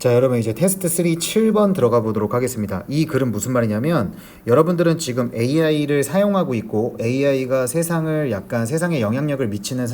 자, 여러분 이제 테스트 3 7번 들어가 보도록 하겠습니다. 이 글은 무슨 말이냐면 여러분들은 지금 AI를 사용하고 있고 AI가 세상을 약간 세상에 영향력을 미치는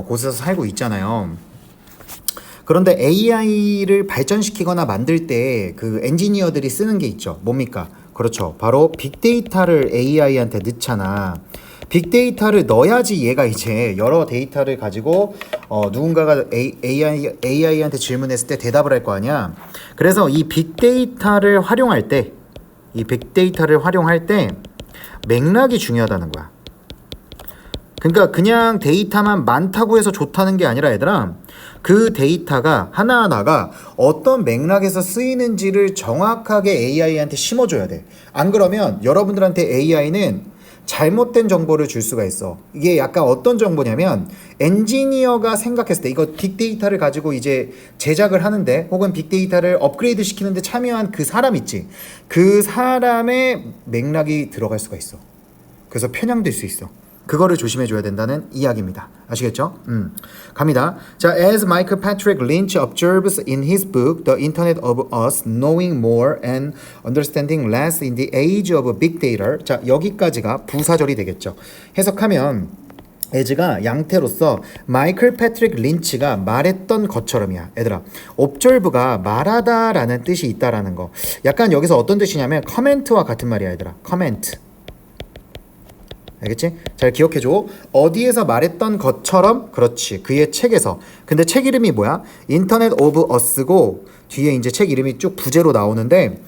곳에서 살고 있잖아요. 그런데 AI를 발전시키거나 만들 때 그 엔지니어들이 쓰는 게 있죠. 뭡니까? 그렇죠. 바로 빅데이터를 AI한테 넣잖아. 빅데이터를 넣어야지 얘가 이제 여러 데이터를 가지고 누군가가 AI한테 질문했을 때 대답을 할 거 아니야. 그래서 이 빅데이터를 활용할 때, 맥락이 중요하다는 거야. 그러니까 그냥 데이터만 많다고 해서 좋다는 게 아니라 얘들아, 그 데이터가 하나하나가 어떤 맥락에서 쓰이는지를 정확하게 AI한테 심어줘야 돼. 안 그러면 여러분들한테 AI는 잘못된 정보를 줄 수가 있어. 이게 약간 어떤 정보냐면 엔지니어가 생각했을 때 이거 빅데이터를 가지고 이제 제작을 하는데 혹은 빅데이터를 업그레이드 시키는데 참여한 그 사람 있지. 그 사람의 맥락이 들어갈 수가 있어. 그래서 편향될 수 있어. 그거를 조심해줘야 된다는 이야기입니다. 아시겠죠? 갑니다. 자, as Michael Patrick Lynch observes in his book, The Internet of Us, Knowing More and Understanding Less in the Age of Big Data. 자, 여기까지가 부사절이 되겠죠. 해석하면 as가 양태로서 마이클 패트릭 린치가 말했던 것처럼이야. 얘들아, observe가 말하다라는 뜻이 있다라는 거. 약간 여기서 어떤 뜻이냐면 커멘트와 같은 말이야, 얘들아. 커멘트. 알겠지? 잘 기억해줘. 어디에서 말했던 것처럼, 그렇지. 그의 책에서. 근데 책 이름이 뭐야? 인터넷 오브 어스고 뒤에 이제 책 이름이 쭉 부제로 나오는데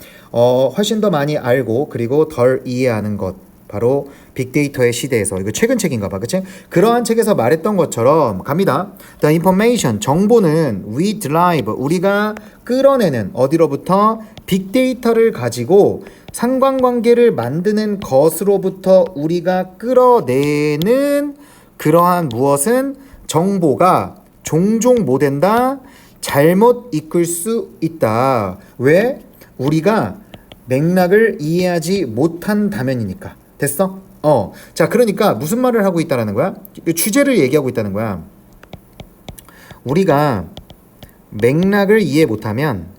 훨씬 더 많이 알고 그리고 덜 이해하는 것. 바로 빅데이터의 시대에서. 이거 최근 책인가 봐. 그치? 그러한 책에서 말했던 것처럼 갑니다. The information, 정보는 we derive, 우리가 끌어내는 어디로부터? 빅데이터를 가지고 상관관계를 만드는 것으로부터 우리가 끌어내는 그러한 무엇은 정보가 종종 뭐 된다? 잘못 이끌 수 있다. 왜? 우리가 맥락을 이해하지 못한다면이니까. 됐어? 자, 그러니까 무슨 말을 하고 있다라는 거야? 주제를 얘기하고 있다는 거야. 우리가 맥락을 이해 못하면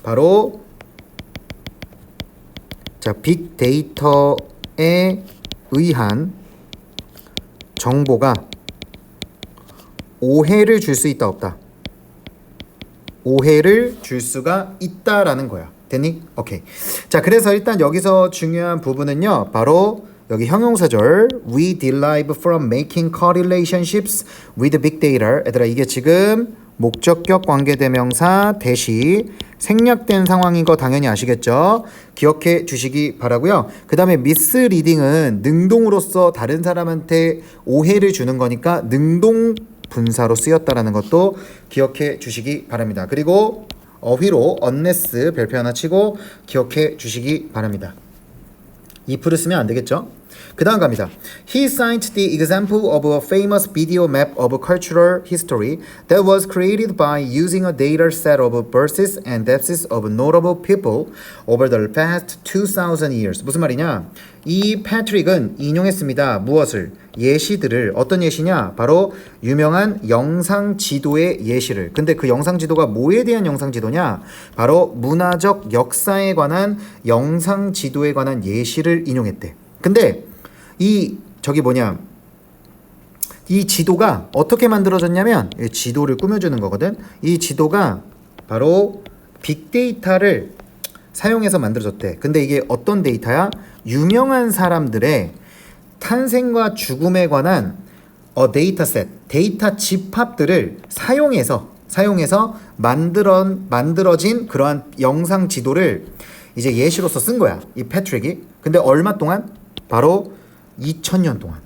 바로 자, 빅데이터에 의한 정보가 오해를 줄 수 있다 없다. 오해를 줄 수가 있다라는 거야. 됐니? 오케이. 자, 그래서 일단 여기서 중요한 부분은요, 바로 여기 형용사절 we derive from making correlationships with big data. 얘들아, 이게 지금 목적격 관계대명사 대시 생략된 상황인 거 당연히 아시겠죠? 기억해 주시기 바라고요. 그 다음에 misleading은 능동으로서 다른 사람한테 오해를 주는 거니까 능동 분사로 쓰였다라는 것도 기억해 주시기 바랍니다. 그리고 어휘로 unless 별표 하나 치고 기억해 주시기 바랍니다. if를 쓰면 안 되겠죠? 그 다음 갑니다. He cited the example of a famous video map of cultural history that was created by using a data set of births and deaths of notable people over the past 2000 years. 무슨 말이냐? 이 패트릭은 인용했습니다. 무엇을? 예시들을. 어떤 예시냐? 바로 유명한 영상 지도의 예시를. 근데 그 영상 지도가 뭐에 대한 영상 지도냐? 바로 문화적 역사에 관한 영상 지도에 관한 예시를 인용했대. 근데 이 지도가 어떻게 만들어졌냐면 지도를 꾸며주는 거거든. 이 지도가 바로 빅데이터를 사용해서 만들어졌대. 근데 이게 어떤 데이터야? 유명한 사람들의 탄생과 죽음에 관한 데이터셋, 데이터 집합들을 사용해서 만들어진 그러한 영상 지도를 이제 예시로서 쓴 거야. 이 패트릭이. 근데 얼마 동안? 바로 2000년 동안.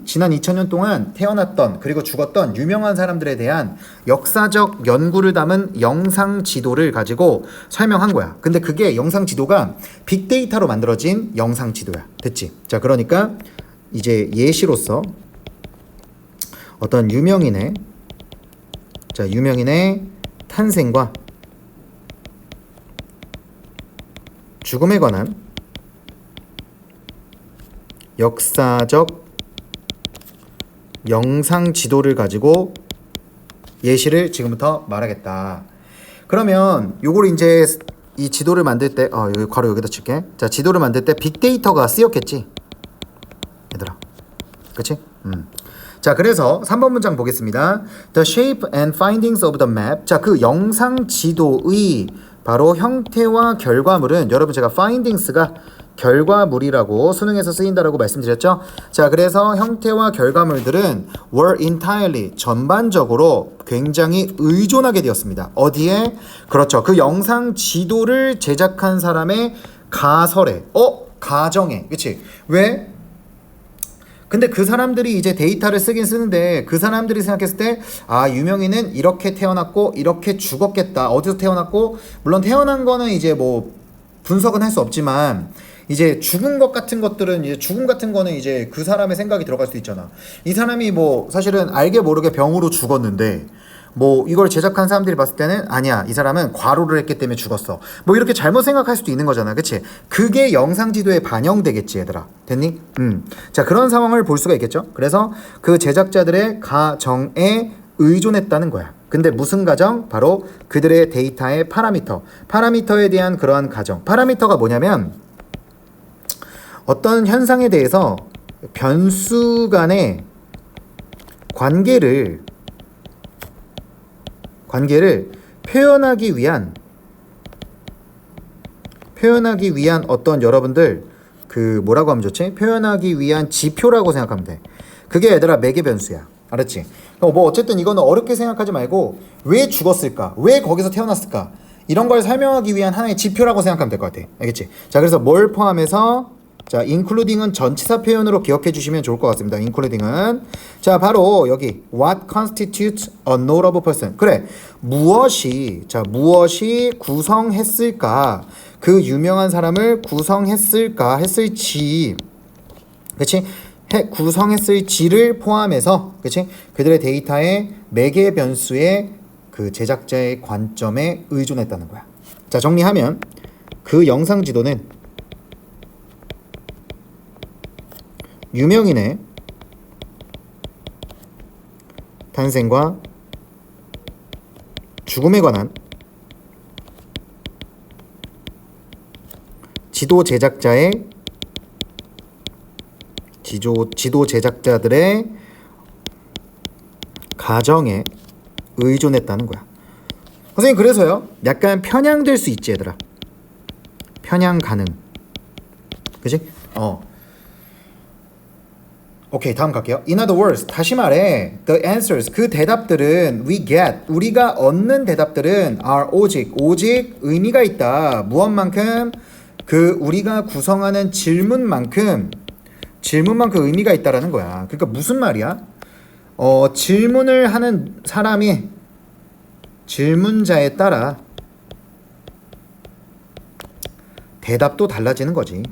지난 2000년 동안 태어났던 그리고 죽었던 유명한 사람들에 대한 역사적 연구를 담은 영상 지도를 가지고 설명한 거야. 근데 그게 영상 지도가 빅데이터로 만들어진 영상 지도야. 됐지? 자, 그러니까 이제 예시로서 어떤 유명인의 탄생과 죽음에 관한 역사적 영상 지도를 가지고 예시를 지금부터 말하겠다. 그러면 요걸 이제 이 지도를 만들 때 여기 괄호 여기다 칠게. 자, 지도를 만들 때 빅데이터가 쓰였겠지. 얘들아. 그치? 자, 그래서 3번 문장 보겠습니다. The shape and findings of the map. 자, 그 영상 지도의 바로 형태와 결과물은 여러분 제가 findings가 결과물이라고 수능에서 쓰인다라고 말씀드렸죠. 자, 그래서 형태와 결과물들은 were entirely 전반적으로 굉장히 의존하게 되었습니다. 어디에? 그렇죠. 그 영상 지도를 제작한 사람의 가설에, 가정에, 그치? 왜? 근데 그 사람들이 이제 데이터를 쓰긴 쓰는데 그 사람들이 생각했을 때 유명인은 이렇게 태어났고 이렇게 죽었겠다. 어디서 태어났고 물론 태어난 거는 이제 뭐 분석은 할 수 없지만 이제 죽은 것 같은 것들은 이제 죽음 같은 거는 이제 그 사람의 생각이 들어갈 수도 있잖아. 이 사람이 뭐 사실은 알게 모르게 병으로 죽었는데 뭐 이걸 제작한 사람들이 봤을 때는 아니야, 이 사람은 과로를 했기 때문에 죽었어, 뭐 이렇게 잘못 생각할 수도 있는 거잖아. 그치? 그게 영상 지도에 반영되겠지 얘들아. 됐니? 자, 그런 상황을 볼 수가 있겠죠. 그래서 그 제작자들의 가정에 의존했다는 거야. 근데 무슨 가정? 바로 그들의 데이터의 파라미터에 대한 그러한 가정. 파라미터가 뭐냐면 어떤 현상에 대해서 변수 간의 관계를 표현하기 위한 어떤 여러분들 그 뭐라고 하면 좋지? 표현하기 위한 지표라고 생각하면 돼. 그게 얘들아 매개 변수야. 알았지? 뭐 어쨌든 이거는 어렵게 생각하지 말고 왜 죽었을까? 왜 거기서 태어났을까? 이런 걸 설명하기 위한 하나의 지표라고 생각하면 될 것 같아. 알겠지? 자, 그래서 뭘 포함해서 자, including은 전치사 표현으로 기억해 주시면 좋을 것 같습니다. including은 자, 바로 여기 what constitutes a notable person. 그래, 무엇이 구성했을까? 그 유명한 사람을 구성했을까? 했을지, 그렇지? 구성했을지를 포함해서, 그렇지? 그들의 데이터의 매개 변수의 그 제작자의 관점에 의존했다는 거야. 자, 정리하면 그 영상 지도는 유명인의 탄생과 죽음에 관한 지도 제작자들의 가정에 의존했다는 거야. 선생님, 그래서요 약간 편향될 수 있지 얘들아. 편향 가능. 그치? 오케이, 다음 갈게요. In other words, 다시 말해, the answers, 그 대답들은 we get, 우리가 얻는 대답들은 are 오직 의미가 있다. 무엇만큼? 그 우리가 구성하는 질문만큼 의미가 있다라는 거야. 그러니까 무슨 말이야? 질문을 하는 사람이 질문자에 따라 대답도 달라지는 거지.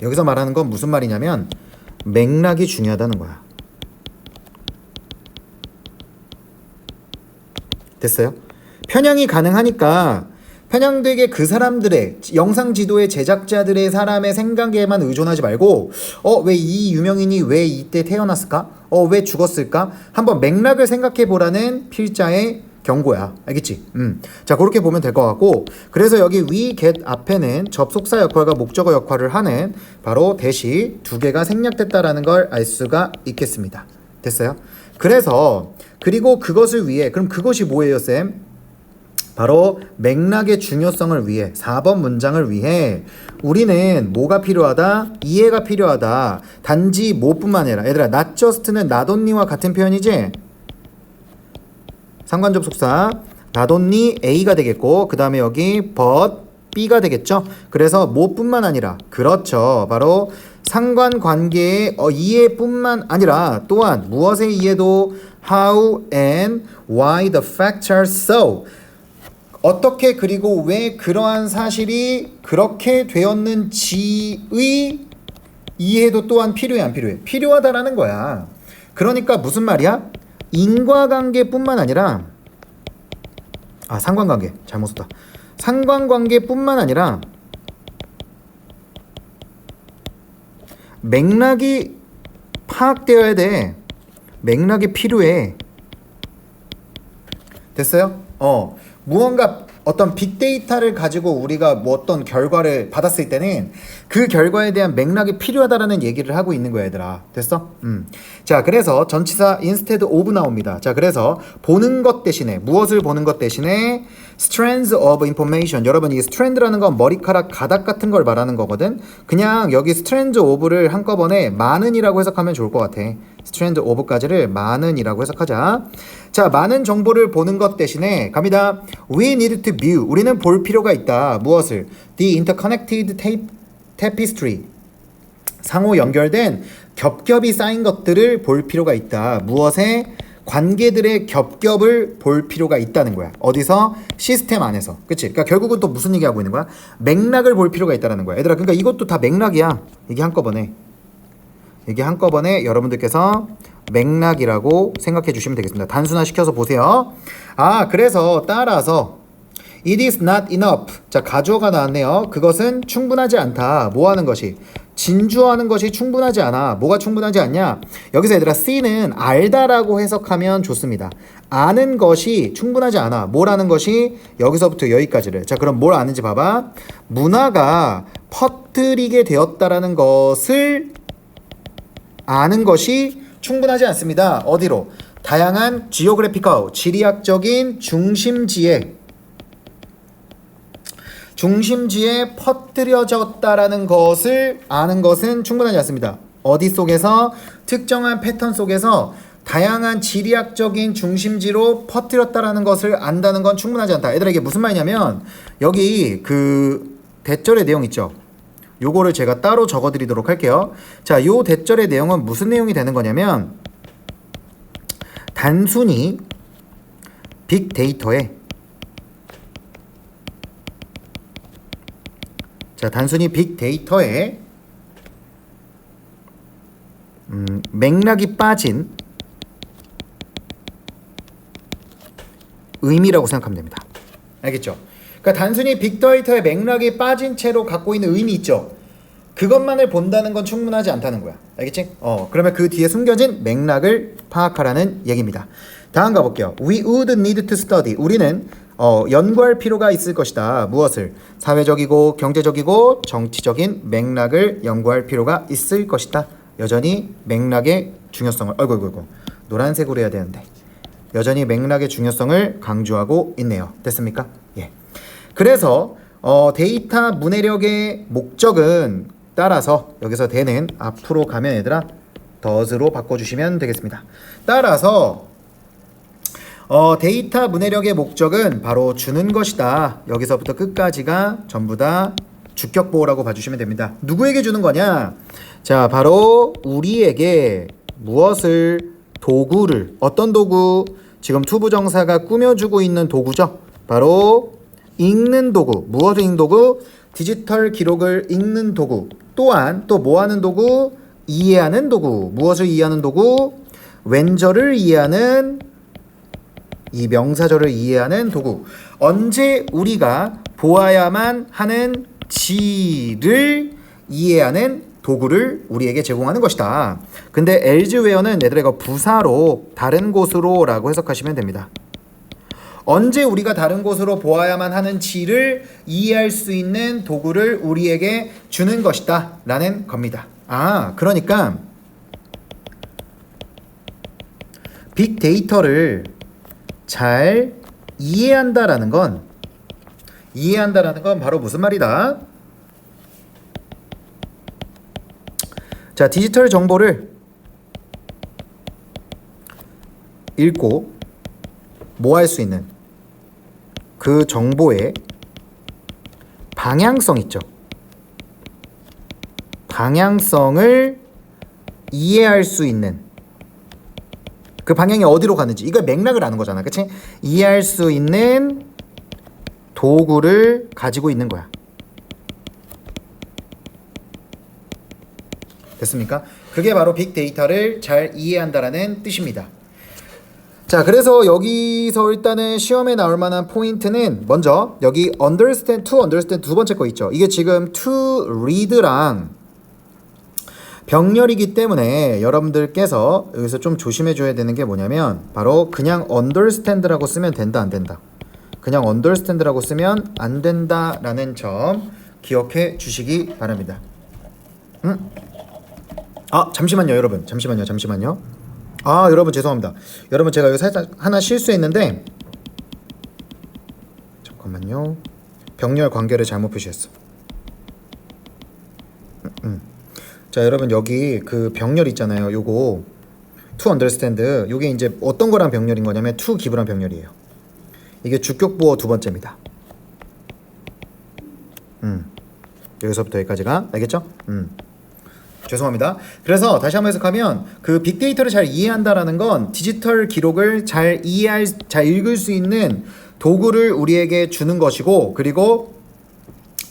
여기서 말하는 건 무슨 말이냐면 맥락이 중요하다는 거야. 됐어요? 편향이 가능하니까 편향되게 그 사람들의 영상 지도의 제작자들의 사람의 생각에만 의존하지 말고 왜 이 유명인이 왜 이때 태어났을까? 왜 죽었을까? 한번 맥락을 생각해 보라는 필자의 경고야. 알겠지? 자, 그렇게 보면 될 것 같고, 그래서 여기 we get 앞에는 접속사 역할과 목적어 역할을 하는 바로 대시 두 개가 생략됐다라는 걸 알 수가 있겠습니다. 됐어요? 그래서 그리고 그것을 위해, 그럼 그것이 뭐예요, 쌤? 바로 맥락의 중요성을 위해, 4번 문장을 위해 우리는 뭐가 필요하다? 이해가 필요하다. 단지 뭐뿐만 아니라, 얘들아, not just는 not only와 같은 표현이지? 상관 접속사 not only A가 되겠고, 그 다음에 여기 but B가 되겠죠. 그래서 뭐뿐만 아니라, 그렇죠, 바로 상관관계의 이해뿐만 아니라 또한 무엇의 이해도 how and why the facts are so, 어떻게 그리고 왜 그러한 사실이 그렇게 되었는지의 이해도 또한 필요해 안 필요해? 필요하다라는 거야. 그러니까 무슨 말이야? 인과관계뿐만 아니라 상관관계 잘못 썼다. 상관관계뿐만 아니라 맥락이 파악되어야 돼. 맥락이 필요해. 됐어요? 무언가 어떤 빅데이터를 가지고 우리가 뭐 어떤 결과를 받았을 때는 그 결과에 대한 맥락이 필요하다라는 얘기를 하고 있는 거야, 얘들아. 됐어? 자, 그래서 전치사 instead of 나옵니다. 자, 그래서 보는 것 대신에, 무엇을 보는 것 대신에 strands of information. 여러분, 이 strand라는 건 머리카락 가닥 같은 걸 말하는 거거든. 그냥 여기 strands of를 한꺼번에 많은이라고 해석하면 좋을 것 같아. strand of까지를 많은이라고 해석하자. 자, 많은 정보를 보는 것 대신에 갑니다. We need to view. 우리는 볼 필요가 있다. 무엇을? The interconnected tapestry. 상호 연결된 겹겹이 쌓인 것들을 볼 필요가 있다. 무엇에? 관계들의 겹겹을 볼 필요가 있다는 거야. 어디서? 시스템 안에서. 그치? 그러니까 결국은 또 무슨 얘기하고 있는 거야? 맥락을 볼 필요가 있다는 거야. 얘들아, 그러니까 이것도 다 맥락이야. 이게 한꺼번에 여러분들께서 맥락이라고 생각해 주시면 되겠습니다. 단순화 시켜서 보세요. 그래서 따라서 it is not enough. 자, 가주어가 나왔네요. 그것은 충분하지 않다. 뭐 하는 것이? 진주하는 것이 충분하지 않아. 뭐가 충분하지 않냐? 여기서 얘들아, C는 알다라고 해석하면 좋습니다. 아는 것이 충분하지 않아. 뭐라는 것이? 여기서부터 여기까지를. 자, 그럼 뭘 아는지 봐봐. 문화가 퍼뜨리게 되었다라는 것을 아는 것이 충분하지 않습니다. 어디로? 다양한 지오그래피컬, 지리학적인 중심지에 퍼뜨려졌다라는 것을 아는 것은 충분하지 않습니다. 어디 속에서? 특정한 패턴 속에서 다양한 지리학적인 중심지로 퍼뜨렸다라는 것을 안다는 건 충분하지 않다. 얘들아, 이게 무슨 말이냐면 여기 그 대절의 내용 있죠? 요거를 제가 따로 적어드리도록 할게요. 자, 요 대절의 내용은 무슨 내용이 되는 거냐면 단순히 빅데이터에 맥락이 빠진 의미라고 생각하면 됩니다. 알겠죠? 그러니까 단순히 빅데이터의 맥락이 빠진 채로 갖고 있는 의미 있죠? 그것만을 본다는 건 충분하지 않다는 거야. 알겠지? 그러면 그 뒤에 숨겨진 맥락을 파악하라는 얘기입니다. 다음 가볼게요. We would need to study. 우리는 연구할 필요가 있을 것이다. 무엇을? 사회적이고 경제적이고 정치적인 맥락을 연구할 필요가 있을 것이다. 여전히 맥락의 중요성을 노란색으로 해야 되는데 여전히 맥락의 중요성을 강조하고 있네요. 됐습니까? 예. 그래서 데이터 문해력의 목적은 따라서 여기서 대는 앞으로 가면 얘들아 does로 바꿔주시면 되겠습니다. 따라서 데이터 문해력의 목적은 바로 주는 것이다. 여기서부터 끝까지가 전부 다 주격보호라고 봐주시면 됩니다. 누구에게 주는 거냐? 자, 바로 우리에게 무엇을? 도구를. 어떤 도구? 지금 투부정사가 꾸며주고 있는 도구죠. 바로 읽는 도구. 무엇을 읽는 도구? 디지털 기록을 읽는 도구. 또한 또 뭐하는 도구? 이해하는 도구. 무엇을 이해하는 도구? 왼절을 이해하는 이 명사절을 이해하는 도구. 언제 우리가 보아야만 하는 지를 이해하는 도구를 우리에게 제공하는 것이다. 근데 elsewhere는 얘들아 이거 부사로 다른 곳으로 라고 해석하시면 됩니다. 언제 우리가 다른 곳으로 보아야만 하는 지를 이해할 수 있는 도구를 우리에게 주는 것이다 라는 겁니다. 그러니까 빅데이터를 잘 이해한다라는 건 바로 무슨 말이다? 자, 디지털 정보를 읽고 뭐 할 수 있는 그 정보의 방향성 있죠. 방향성을 이해할 수 있는 그 방향이 어디로 가는지 이거 맥락을 아는 거잖아. 그치? 이해할 수 있는 도구를 가지고 있는 거야. 됐습니까? 그게 바로 빅데이터를 잘 이해한다라는 뜻입니다. 자, 그래서 여기서 일단은 시험에 나올 만한 포인트는 먼저 여기 understand, to understand 두 번째 거 있죠. 이게 지금 to read랑 병렬이기 때문에 여러분들께서 여기서 좀 조심해 줘야 되는 게 뭐냐면 바로 그냥 understand라고 쓰면 된다 안 된다. 그냥 understand라고 쓰면 안 된다라는 점 기억해 주시기 바랍니다. 잠시만요 여러분. 잠시만요. 여러분 죄송합니다. 여러분 제가 여기 살짝 하나 실수했는데 잠깐만요. 병렬 관계를 잘못 표시했어. 자 여러분 여기 그 병렬 있잖아요. 요거 to understand 요게 이제 어떤 거랑 병렬인 거냐면 to give랑 병렬이에요. 이게 주격보어 두 번째입니다. 여기서부터 여기까지가 알겠죠? 죄송합니다. 그래서 다시 한번 해석하면 그 빅데이터를 잘 이해한다라는 건 디지털 기록을 잘 읽을 수 있는 도구를 우리에게 주는 것이고 그리고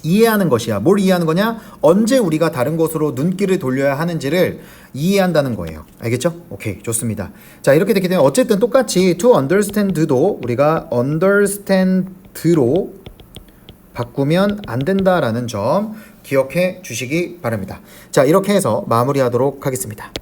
이해하는 것이야. 뭘 이해하는 거냐? 언제 우리가 다른 곳으로 눈길을 돌려야 하는지를 이해한다는 거예요. 알겠죠? 오케이, 좋습니다. 자, 이렇게 됐기 때문에 어쨌든 똑같이 to understand도 우리가 understand로 바꾸면 안 된다라는 점 기억해 주시기 바랍니다. 자, 이렇게 해서 마무리하도록 하겠습니다.